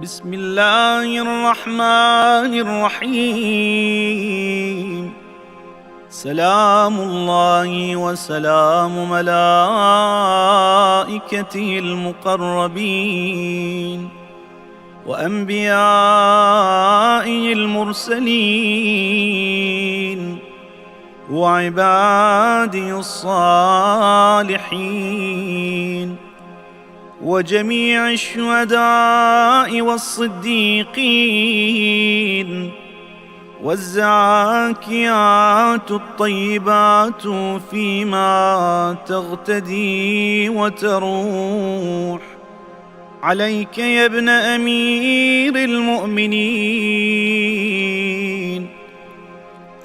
بسم الله الرحمن الرحيم. سلام الله وسلام ملائكته المقربين وأنبيائه المرسلين وعباده الصالحين وجميع الشهداء والصديقين والزاكيات الطيبات فيما تغتدي وتروح. عليك يا ابن أمير المؤمنين،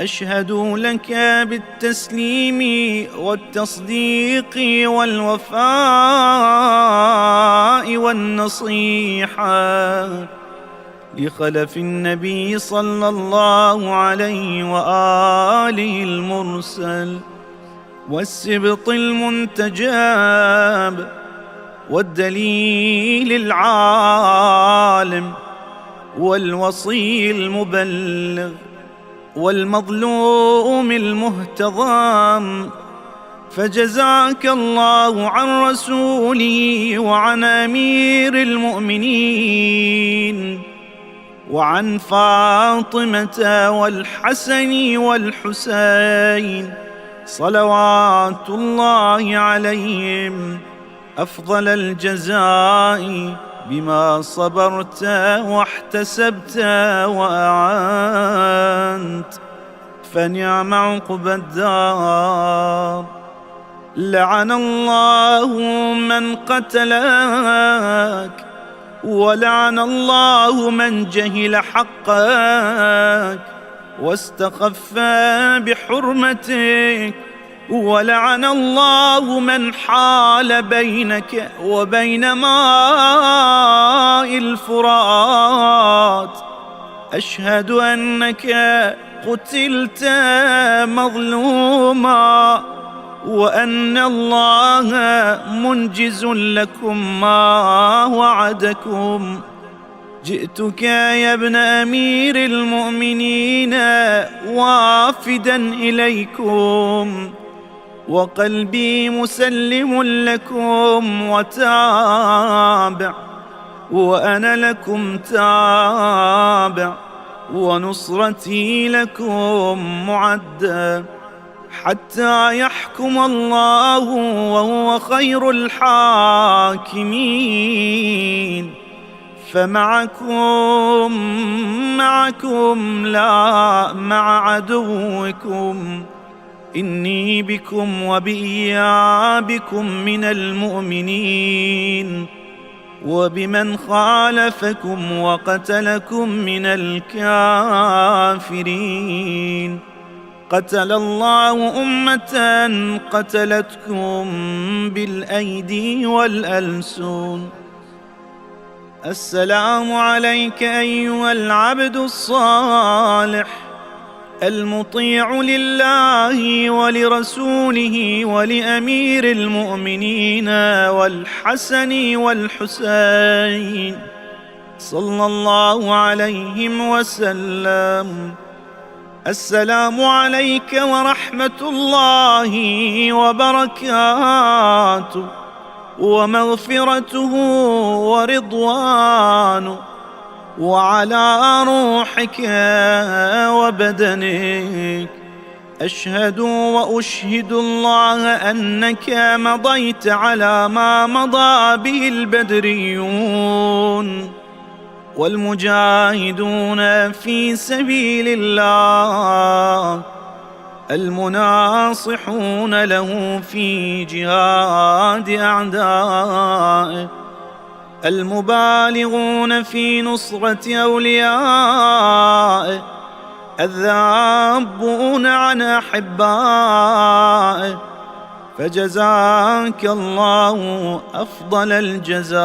أشهد لك بالتسليم والتصديق والوفاء والنصيحة لخلف النبي صلى الله عليه وآله المرسل والسبط المنتجب والدليل العالم والوصي المبلغ والمظلوم المهتضم. فجزاك الله عن رسوله وعن أمير المؤمنين وعن فاطمة والحسن والحسين صلوات الله عليهم أفضل الجزاء بما صبرت واحتسبت وأعنت، فنعم عقبى الدار. لعن الله من قتلك، ولعن الله من جهل حقك واستخف بحرمتك، ولعن الله من حال بينك وبين ماء الفرات. أشهد أنك قتلت مظلوما، وأن الله منجز لكم ما وعدكم. جئتك يا ابن أمير المؤمنين وافدا إليكم، وقلبي مسلم لكم وتابع، وأنا لكم تابع، ونصرتي لكم معدة حتى يحكم الله وهو خير الحاكمين. فمعكم لا مع عدوكم. إني بكم وبإيابكم من المؤمنين، وبمن خالفكم وقتلكم من الكافرين. قتل الله أمة قتلتكم بالأيدي والألسن. السلام عليك أيها العبد الصالح المطيع لله ولرسوله ولأمير المؤمنين والحسن والحسين صلى الله عليهم وسلم. السلام عليك ورحمة الله وبركاته ومغفرته ورضوانه، وعلى روحك وبدنك. أشهد وأشهد الله أنك مضيت على ما مضى به البدريون والمجاهدون في سبيل الله، المناصحون له في جهاد أعدائه، المبالغون في نصرة أوليائه، الذابون عن أحبائه. فجزاك الله أفضل الجزاء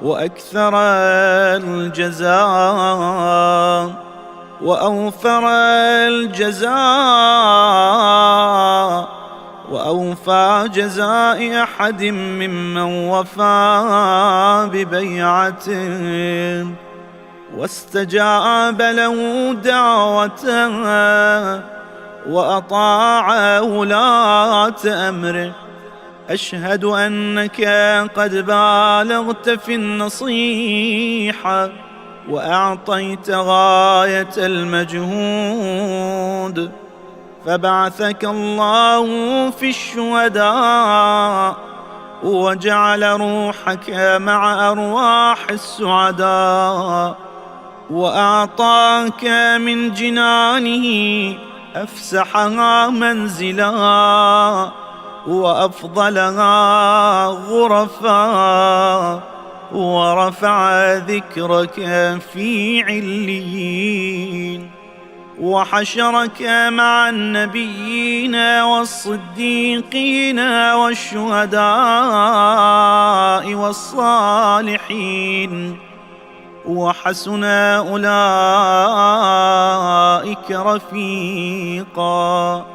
وأكثر الجزاء وأوفر الجزاء وأوفى جزاء أحد ممن وفى ببيعته واستجاب له دعوته وأطاع ولاة أمره. أشهد أنك قد بالغت في النصيحة وأعطيت غاية المجهود، فبعثك الله في الشهداء وجعل روحك مع أرواح السعداء، وأعطاك من جنانه أفسحها منزلا وأفضلها غرفا، ورفع ذكرك في عليين، وحشرك مع النبيين والصديقين والشهداء والصالحين، وحسن أولئك رفيقا.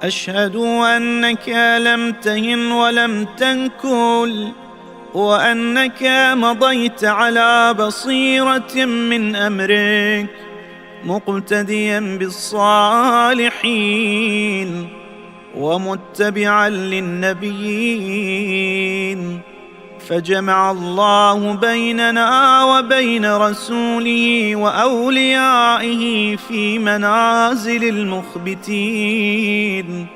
أشهد أنك لم تهن ولم تنكل، وأنك مضيت على بصيرة من أمرك مقتديا بالصالحين ومتبعا للنبيين، فجمع الله بيننا وبين رسوله وأوليائه في منازل المخبتين،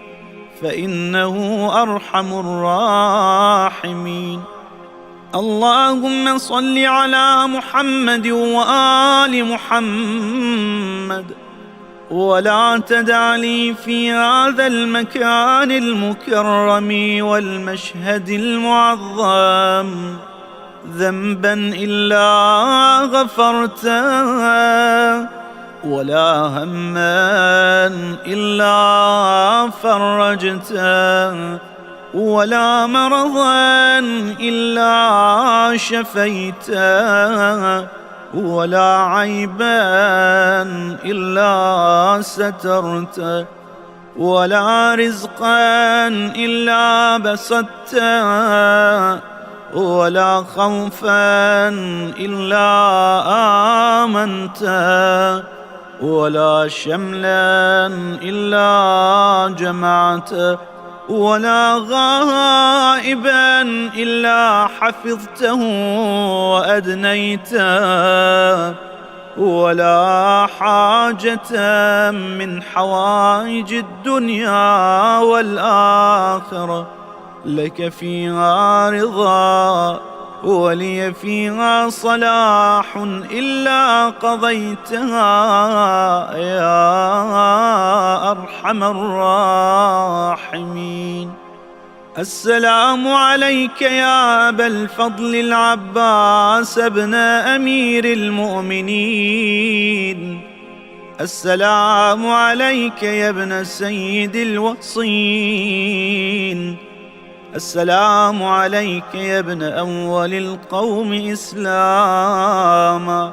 فإنه أرحم الراحمين. اللهم صل على محمد وآل محمد، ولا تدع لي في هذا المكان المكرم والمشهد المعظم ذنبا إلا غفرته، ولا هما إلا فرجته، ولا مرضا إلا شفيته، ولا عيبا إلا سترته، ولا رزقا إلا بسطته، ولا خوفا إلا آمنته، ولا شملا إلا جمعته، ولا غائبا إلا حفظته وأدنيته، ولا حاجة من حوائج الدنيا والآخرة لك فيها رضا ولي فيها صلاح إلا قضيتها يا أرحم الراحمين. السلام عليك يا أبا الفضل العباس ابن أمير المؤمنين. السلام عليك يا ابن سيد الوصين. السلام عليك يا ابن أول القوم إسلاما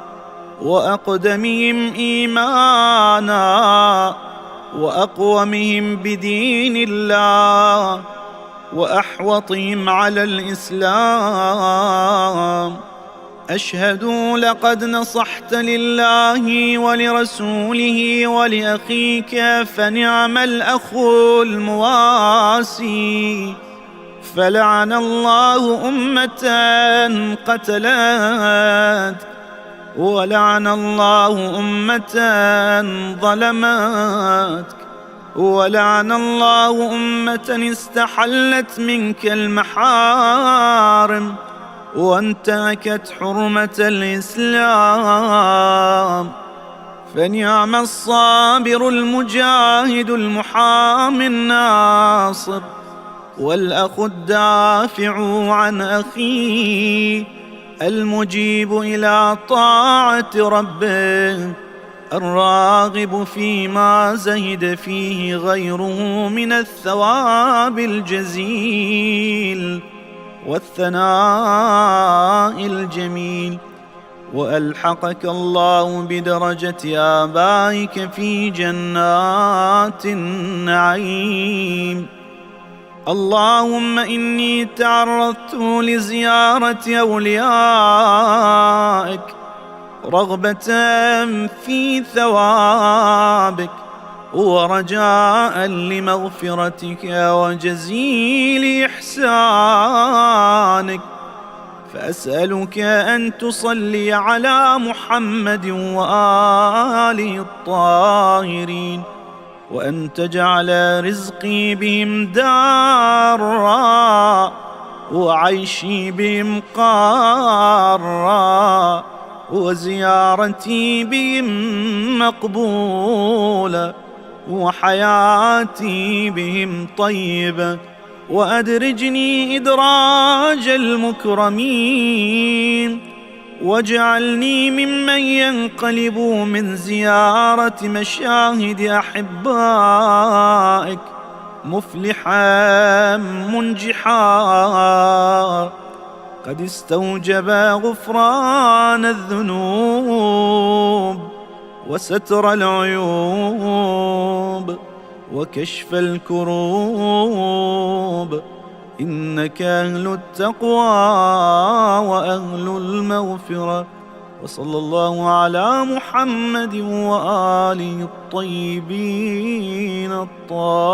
وأقدمهم إيمانا وأقومهم بدين الله وأحوطهم على الإسلام. أشهد لقد نصحت لله ولرسوله ولأخيك فنعم الأخ المواسي، فلعن الله أمة قتلتك، ولعن الله أمة ظلمتك، ولعن الله أمة استحلت منك المحارم وانتهكت حرمة الإسلام. فنعم الصابر المجاهد المحامي الناصر والأخ الدافع عن أخيه المجيب إلى طاعة ربه الراغب فيما زهد فيه غيره من الثواب الجزيل والثناء الجميل. وألحقك الله بدرجة آبائك في جنات النعيم اللهم إني تعرضت لزيارة أوليائك رغبة في ثوابك ورجاء لمغفرتك وجزيل إحسانك، فأسألك أن تصلي على محمد وآله الطاهرين، وأن تجعل رزقي بهم دارا وعيشي بهم قارا وزيارتي بهم مقبولة وحياتي بهم طيبة، وأدرجني إدراج المكرمين، واجعلني ممن ينقلب من زيارة مشاهد أحبائك مفلحا منجحا قد استوجب غفران الذنوب وستر العيوب وكشف الكروب، إنك أهل التقوى وأهل المغفرة. وصلى الله على محمد وآله الطيبين الطاهرين.